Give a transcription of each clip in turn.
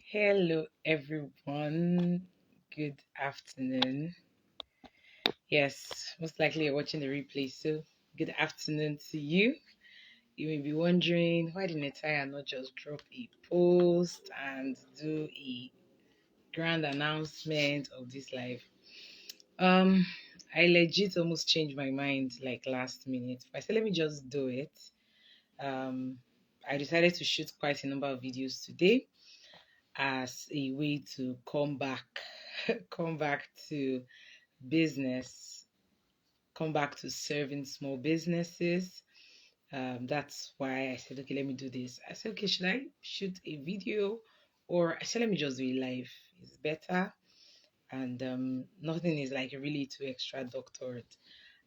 Hello, everyone. Good afternoon. Yes, most likely you're watching the replay, so good afternoon to you. You may be wondering why did Netaya not just drop a post and do a grand announcement of this live? Um, I legit almost changed my mind like last minute. I said, let me just do it. Um, I decided to shoot quite a number of videos today as a way to come back, come back to business, come back to serving small businesses. That's why I said, okay, let me do this. I said, okay, should I shoot a video or I said, let me just do it live? It's better. And nothing is like really too extra doctorate.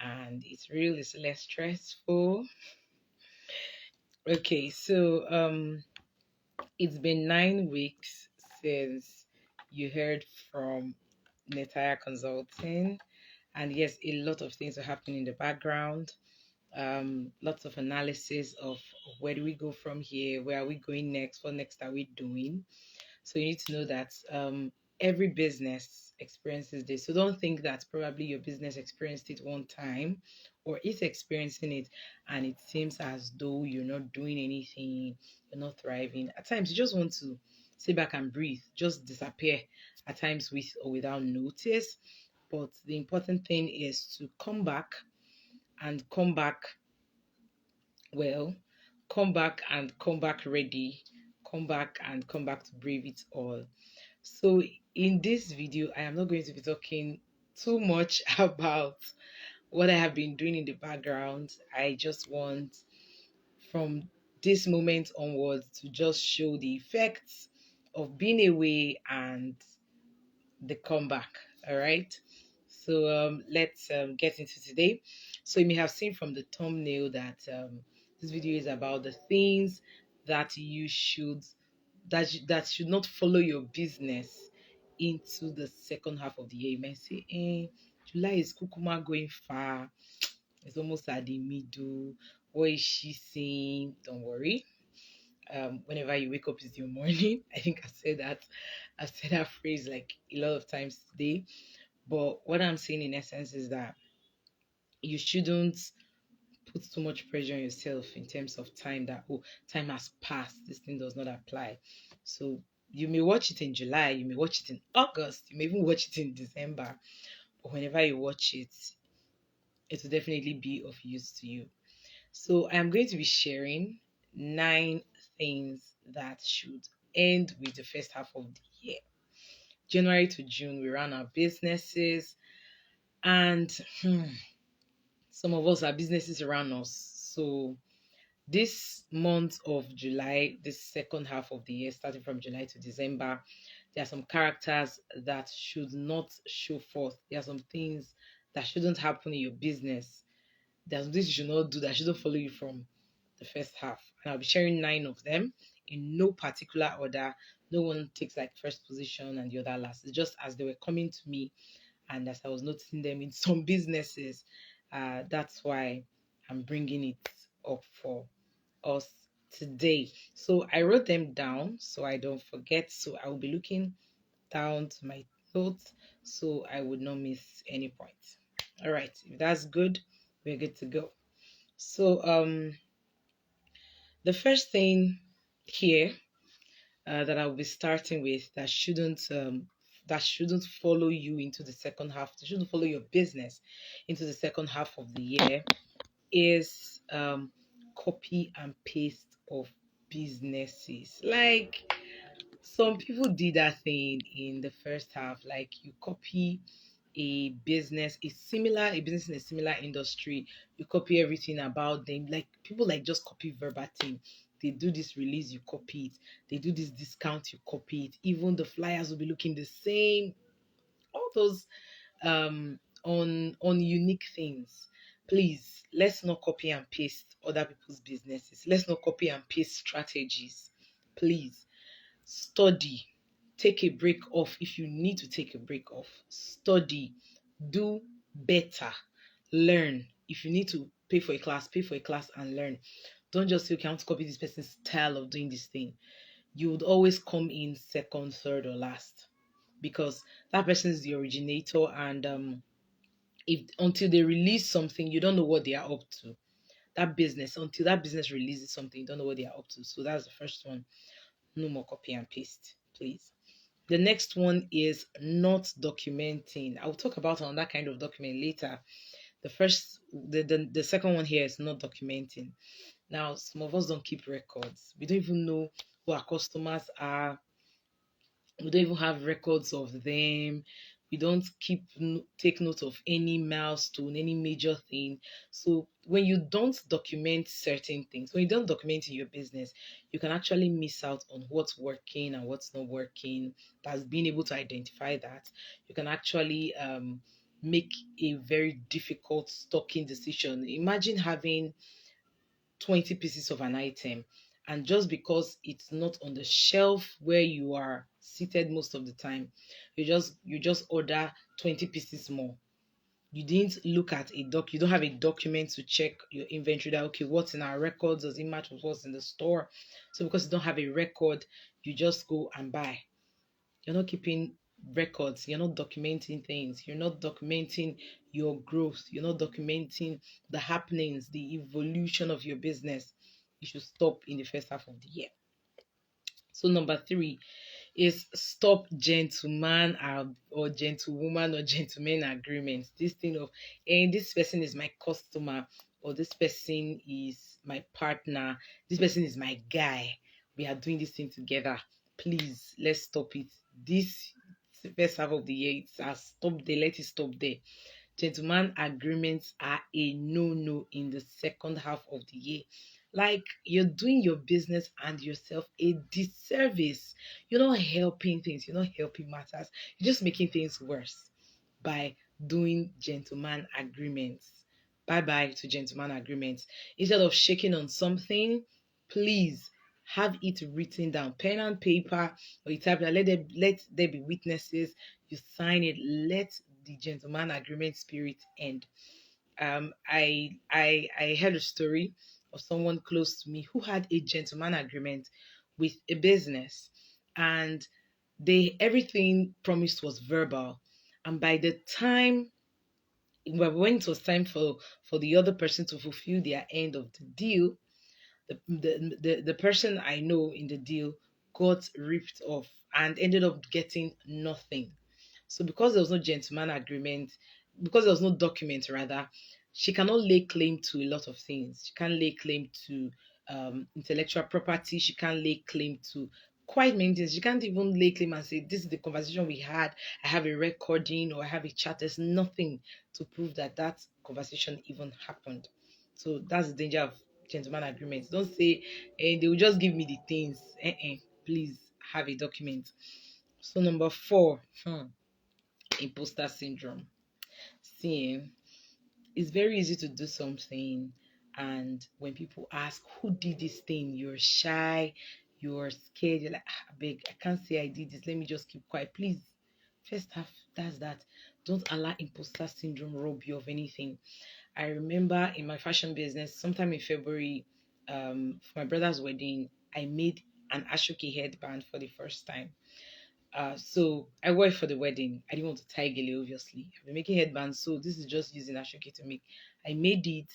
And it's really less stressful. Okay, so it's been 9 weeks since you heard from Netaya Consulting. And yes, a lot of things are happening in the background. Lots of analysis of where do we go from here, where are we going next, what next are we doing. So you need to know that every business experiences this. So don't think that probably your business experienced it one time or is experiencing it and it seems as though you're not doing anything, you're not thriving. At times you just want to sit back and breathe, just disappear at times with or without notice. But the important thing is to come back and come back well, come back and come back ready, come back and come back to brave it all. So in this video, I am not going to be talking too much about what I have been doing in the background. I just want from this moment onwards to just show the effects of being away and the comeback. All right. So let's get into today. So you may have seen from the thumbnail that this video is about the things that you should that should not follow your business into the second half of the year. You might say, July is kukuma going far. It's almost at the middle. What is she saying? Don't worry. Whenever you wake up is your morning. I think I've said that phrase like a lot of times today. But what I'm saying in essence is that you shouldn't put too much pressure on yourself in terms of time that time has passed, this thing does not apply. So you may watch it in July, you may watch it in August, you may even watch it in December, but whenever you watch it, it will definitely be of use to you. So I'm going to be sharing 9 things that should end with the first half of the year. January to June, we run our businesses, and some of us, our businesses around us. So this month of July, this second half of the year, starting from July to December, there are some characters that should not show forth. There are some things that shouldn't happen in your business. There's some things you should not do that shouldn't follow you from the first half. And I'll be sharing 9 of them in no particular order. No one takes like first position and the other last. It's just as they were coming to me and as I was noticing them in some businesses. That's why I'm bringing it up for us today. So I wrote them down so I don't forget. So I will be looking down to my notes so I would not miss any points. All right, if that's good, we're good to go. So the first thing here that I'll be starting with that shouldn't follow you into the second half. That shouldn't follow your business into the second half of the year is copy and paste of businesses. Like some people did that thing in the first half. Like you copy a business in a similar industry, you copy everything about them. Like people like just copy verbatim. They do this release, you copy it. They do this discount, you copy it. Even the flyers will be looking the same. All those on unique things. Please, let's not copy and paste other people's businesses. Let's not copy and paste strategies. Please study, take a break off if you need to take a break off. Study, do better, learn. If you need to pay for a class and learn. Don't just say, okay, I want to copy this person's style of doing this thing. you would always come in second, third, or last, because that person is the originator, and if until they release something, you don't know what they are up to. That business, until that business releases something, you don't know what they are up to. So that's the first one. No more copy and paste, please. The next one is not documenting. I'll talk about another kind of document later. The second one here is not documenting. Now, some of us don't keep records. We don't even know who our customers are. We don't even have records of them. We don't take note of any milestone, any major thing. So when you don't document certain things, when you don't document in your business, you can actually miss out on what's working and what's not working. That's being able to identify that. You can actually make a very difficult stocking decision. Imagine having 20 pieces of an item, and just because it's not on the shelf where you are seated most of the time, you just order 20 pieces more. You didn't look at you don't have a document to check your inventory, that okay, what's in our records, does it match with what's in the store? So because you don't have a record, you just go and buy. You're not keeping records, you're not documenting things, you're not documenting your growth, you're not documenting the happenings, the evolution of your business. You should stop in the first half of the year. So number three is stop gentleman or gentlewoman or gentleman agreements. This thing of, and this person is my customer, or this person is my partner, this person is my guy. We are doing this thing together. Please, let's stop it. This first half of the year, it has stopped there. Let it stop there. Gentleman agreements are a no-no in the second half of the year. Like, you're doing your business and yourself a disservice. You're not helping things, you're not helping matters. You're just making things worse by doing gentleman agreements. Bye bye to gentleman agreements. Instead of shaking on something, please have it written down, pen and paper, or you type that, let there be witnesses. You sign it. Let the gentleman agreement spirit end. I heard a story of someone close to me who had a gentleman agreement with a business, and they everything promised was verbal, and by the time, well, when it was time for the other person to fulfill their end of the deal, the person I know in the deal got ripped off and ended up getting nothing. So because there was no gentleman agreement, because there was no document rather, she cannot lay claim to a lot of things. She can't lay claim to intellectual property. She can't lay claim to quite many things. She can't even lay claim and say, this is the conversation we had. I have a recording or I have a chat. There's nothing to prove that that conversation even happened. So that's the danger of gentleman agreements. Don't say, they will just give me the things. Please have a document. So number four, imposter syndrome. Seeing, it's very easy to do something, and when people ask who did this thing, you're shy, you're scared, you're like, beg, I can't say I did this, let me just keep quiet. Please, first half, that's that. Don't allow imposter syndrome rob you of anything. I remember in my fashion business, sometime in February, for my brother's wedding, I made an Ashoki headband for the first time. So I wore it for the wedding. I didn't want to tie gele, obviously. I've been making headbands, so this is just using Ashoki to make. I made it,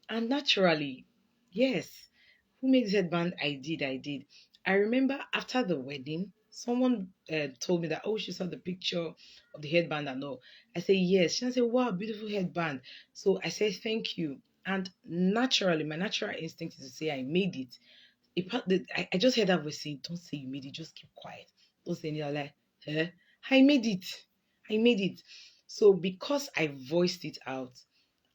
and naturally, yes, who made this headband? I did. I remember after the wedding, someone told me that, oh, she saw the picture of the headband and all. I said yes. She said, wow, beautiful headband. So I said thank you, and naturally, my natural instinct is to say I made it. I just heard that voice saying, don't say you made it, just keep quiet. Don't say anything like, eh? I made it. I made it. So because I voiced it out,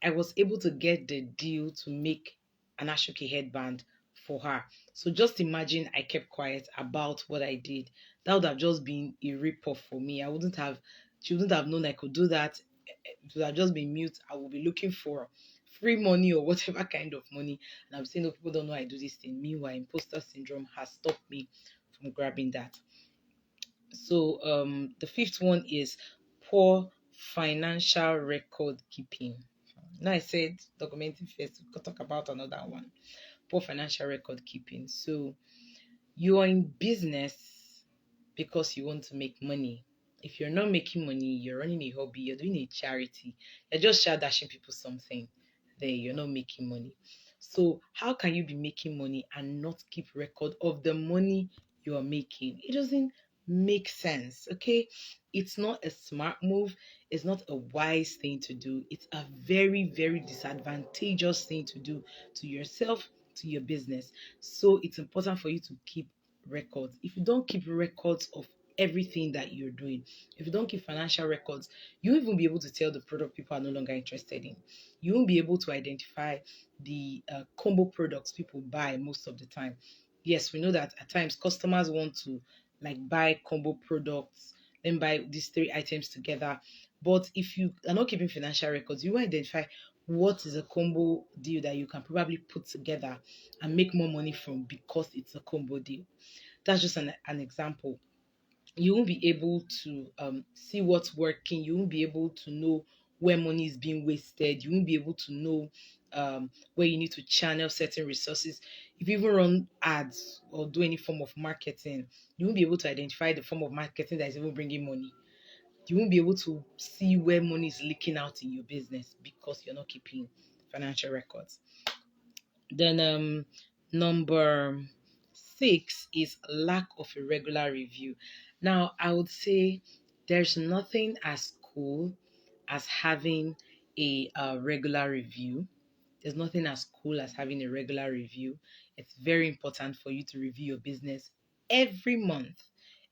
I was able to get the deal to make an Ashoki headband for her. So just imagine I kept quiet about what I did. That would have just been a rip-off for me. She wouldn't have known I could do that. It would have just been mute. I would be looking for free money or whatever kind of money. And I'm saying, no, people don't know I do this thing. Meanwhile, imposter syndrome has stopped me from grabbing that. So the fifth one is poor financial record keeping. Now I said documenting first. We could talk about another one. Poor financial record keeping. So You are in business because you want to make money. If you're not making money, you're running a hobby, you're doing a charity, you're just shout dashing people something, there you're not making money. So how can you be making money and not keep record of the money you are making? It doesn't make sense. Okay, it's not a smart move, it's not a wise thing to do, it's a very, very disadvantageous thing to do to yourself, to your business. So it's important for you to keep records. If you don't keep records of everything that you're doing, if you don't keep financial records, you won't even be able to tell the product people are no longer interested in. You won't be able to identify the combo products people buy most of the time. Yes, we know that at times customers want to like buy combo products, then buy these three items together. But if you are not keeping financial records, you will identify what is a combo deal that you can probably put together and make more money from because it's a combo deal. That's just an example. You won't be able to see what's working. You won't be able to know where money is being wasted. You won't be able to know where you need to channel certain resources. If you even run ads or do any form of marketing, you won't be able to identify the form of marketing that is even bringing money. You won't be able to see where money is leaking out in your business because you're not keeping financial records. Then number 6 is lack of a regular review. Now I would say there's nothing as cool as having a regular review. There's nothing as cool as having a regular review. It's very important for you to review your business every month.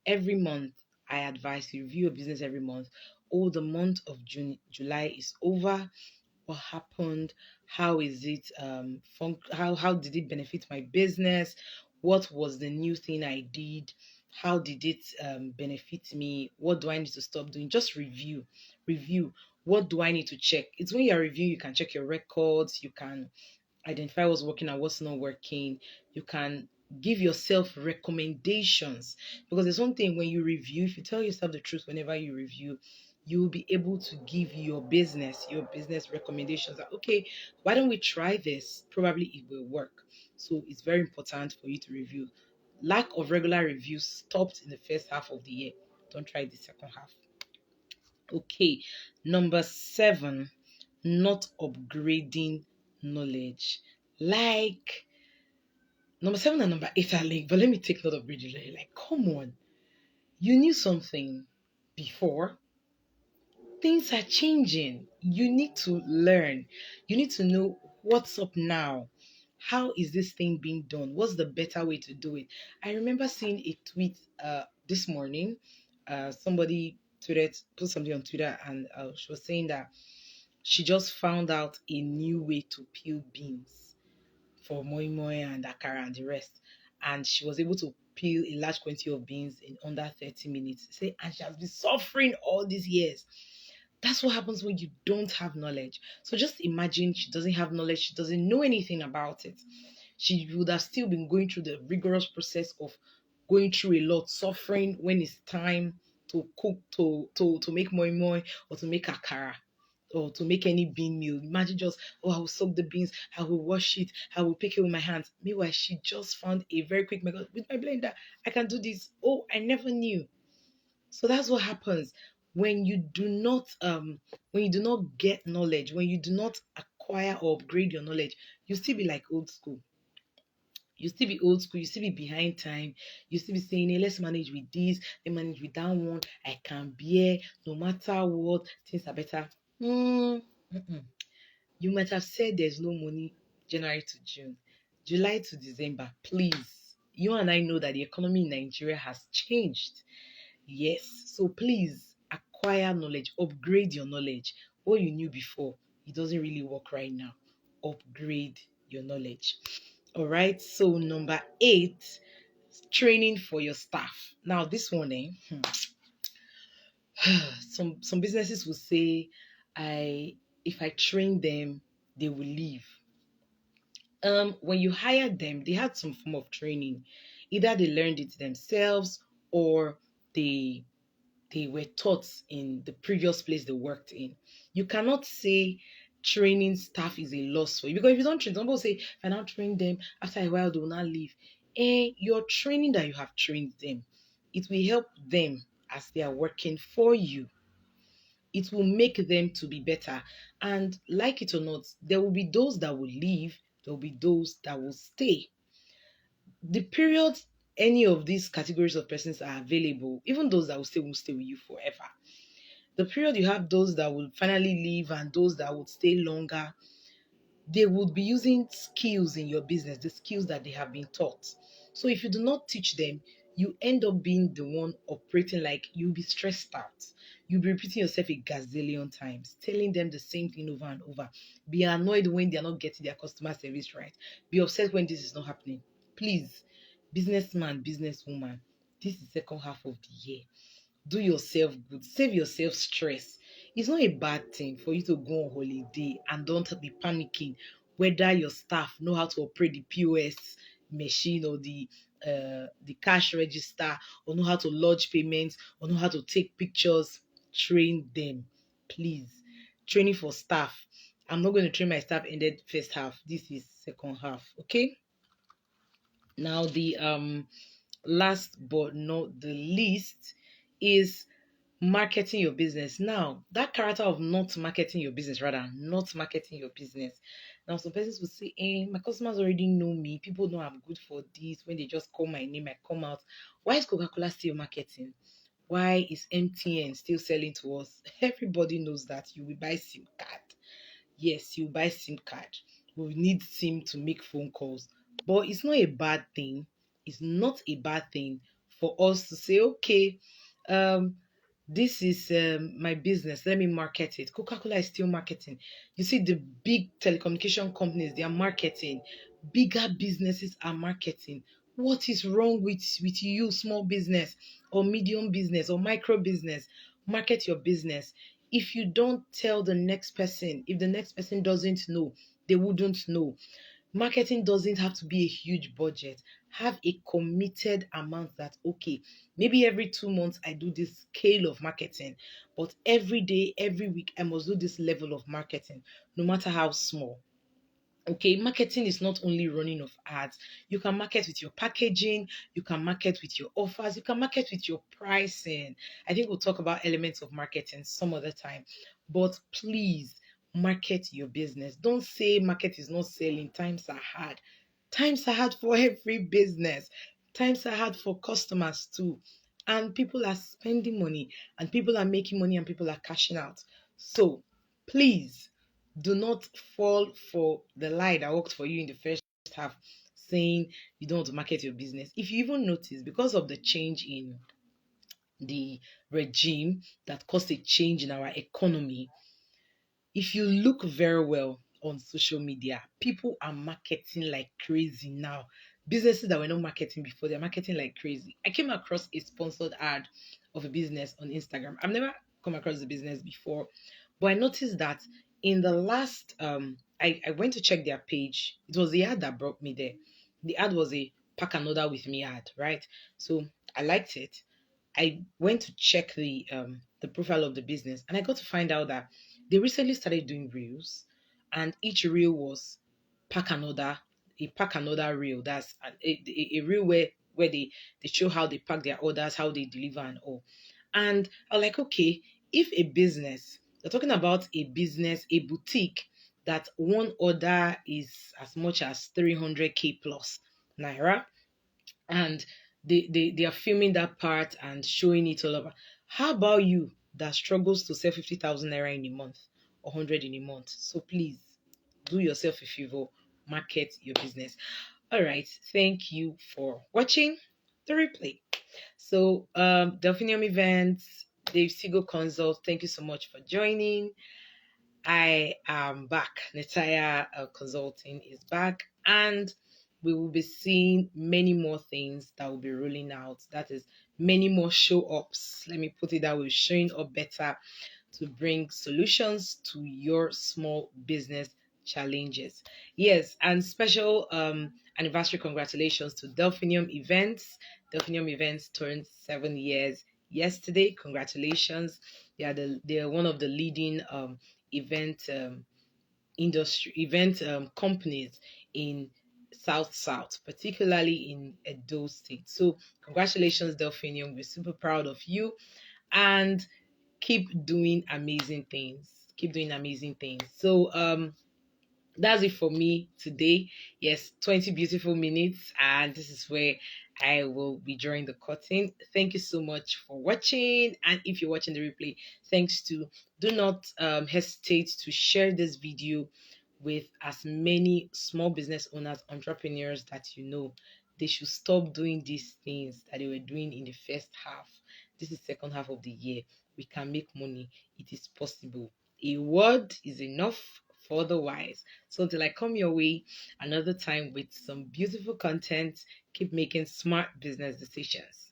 Every month, I advise you review your business every month. Oh, the month of June, July is over. What happened? How is it how did it benefit my business? What was the new thing I did? How did it benefit me? What do I need to stop doing? Just review. What do I need to check? It's when you're reviewing, you can check your records, you can identify what's working and what's not working. You can give yourself recommendations, because there's one thing when you review, if you tell yourself the truth whenever you review, you will be able to give your business recommendations that, okay, why don't we try this? Probably it will work. So it's very important for you to review. Lack of regular reviews stopped in the first half of the year. Don't try the second half. Okay, number 7, not upgrading knowledge. Like number 7 and number 8 are linked, but let me take note of upgrading knowledge. Like, come on, you knew something before, things are changing. You need to learn. You need to know what's up now. How is this thing being done? What's the better way to do it? I remember seeing a tweet this morning. Somebody put something on Twitter, and she was saying that she just found out a new way to peel beans for moi moi and akara and the rest. And she was able to peel a large quantity of beans in under 30 minutes. Say, and she has been suffering all these years. That's what happens when you don't have knowledge. So just imagine she doesn't have knowledge, she doesn't know anything about it. She would have still been going through the rigorous process of going through a lot, suffering when it's time to cook, to make moi moi or to make akara or to make any bean meal. Imagine just, oh, I will soak the beans, I will wash it, I will pick it with my hands. Meanwhile, she just found a very quick method with my blender. I can do this. Oh, I never knew. So that's what happens when you do not get knowledge, when you do not acquire or upgrade your knowledge, you still be like old school. You still be old school, you still be behind time, you still be saying, hey, let's manage with this, let's manage with that one. I can bear no matter what, things are better. Mm-mm. You might have said there's no money January to June, July to December. Please, you and I know that the economy in Nigeria has changed. Yes. So please acquire knowledge, upgrade your knowledge. What you knew before, it doesn't really work right now. Upgrade your knowledge. All right. So number 8, training for your staff. Now this one, some businesses will say, I if I train them, they will leave. When you hire them, they had some form of training. Either they learned it themselves or they they were taught in the previous place they worked in. You cannot say training staff is a loss for you, because if you don't train, some people say, if I now train them, after a while they will not leave. And your training that you have trained them, it will help them as they are working for you. It will make them to be better. And like it or not, there will be those that will leave, there will be those that will stay. The period any of these categories of persons are available, even those that will stay with you forever. The period you have those that will finally leave and those that would stay longer, they would be using skills in your business, the skills that they have been taught. So if you do not teach them, you end up being the one operating, like you'll be stressed out. You'll be repeating yourself a gazillion times, telling them the same thing over and over. Be annoyed when they're not getting their customer service right. Be upset when this is not happening. Please, businessman, businesswoman, this is the second half of the year. Do yourself good, save yourself stress. It's not a bad thing for you to go on holiday and don't be panicking whether your staff know how to operate the POS machine or the cash register, or know how to lodge payments, or know how to take pictures. Train them, please. Training for staff. I'm not going to train my staff ended first half. This is second half. Okay. Now the last but not the least is marketing your business. Now, that character of not marketing your business, rather, not marketing your business. Now, some persons will say, my customers already know me. People know I'm good for this. When they just call my name, I come out. Why is Coca-Cola still marketing? Why is MTN still selling to us? Everybody knows that you will buy SIM card. Yes, you buy SIM card. We need SIM to make phone calls. But it's not a bad thing. It's not a bad thing for us to say, okay, um, this is my business. Let me market it. Coca-Cola is still marketing. You see, the big telecommunication companies, they are marketing. Bigger businesses are marketing. What is wrong with you, small business or medium business or micro business? Market your business. If you don't tell the next person, if the next person doesn't know, they wouldn't know. Marketing doesn't have to be a huge budget. Have a committed amount that, okay, maybe every 2 months I do this scale of marketing, but every day, every week, I must do this level of marketing, no matter how small. Okay, marketing is not only running of ads. You can market with your packaging, you can market with your offers, you can market with your pricing. I think we'll talk about elements of marketing some other time. But please market your business. Don't say market is not selling. Times are hard. Times are hard for every business. Times are hard for customers too. And people are spending money, and people are making money, and people are cashing out. So please do not fall for the lie that worked for you in the first half, saying you don't want to market your business. If you even notice, because of the change in the regime that caused a change in our economy, if you look very well on social media, people are marketing like crazy now. Businesses that were not marketing before, they're marketing like crazy. I came across a sponsored ad of a business on Instagram. I've never come across the business before, but I noticed that in the last I went to check their page. It was the ad that brought me there. The ad was a pack another with me ad, right? So I liked it. I went to check the profile of the business, and I got to find out that they recently started doing reels, and each reel was pack another a pack another reel. That's a reel where they show how they pack their orders, how they deliver, and all. And I was like, okay, if a business, they're talking about a business, a boutique that one order is as much as 300k plus naira, and they are filming that part and showing it all over. How about you that struggles to sell 50,000 naira in a month or 100 in a month? So please do yourself a favor, market your business. All right, thank you for watching the replay. So, Delphinium Events, Dave Sigo Consult, thank you so much for joining. I am back. Netaya Consulting is back, and we will be seeing many more things that will be rolling out. That is, many more show ups. Let me put it that way, showing up better to bring solutions to your small business challenges. Yes, and special anniversary congratulations to Delphinium Events. Delphinium Events turned 7 years yesterday. Congratulations. They are one of the leading event industry event companies in South South, particularly in Edo State. So congratulations, Delphinium. We're super proud of you, and keep doing amazing things. Keep doing amazing things. So that's it for me today. Yes, 20 beautiful minutes, and this is where I will be drawing the curtain. Thank you so much for watching. And if you're watching the replay, thanks to do not hesitate to share this video with as many small business owners, entrepreneurs that you know. They should stop doing these things that they were doing in the first half. This is second half of the year. We can make money. It is possible. A word is enough for the wise. So till I come your way another time with some beautiful content, keep making smart business decisions.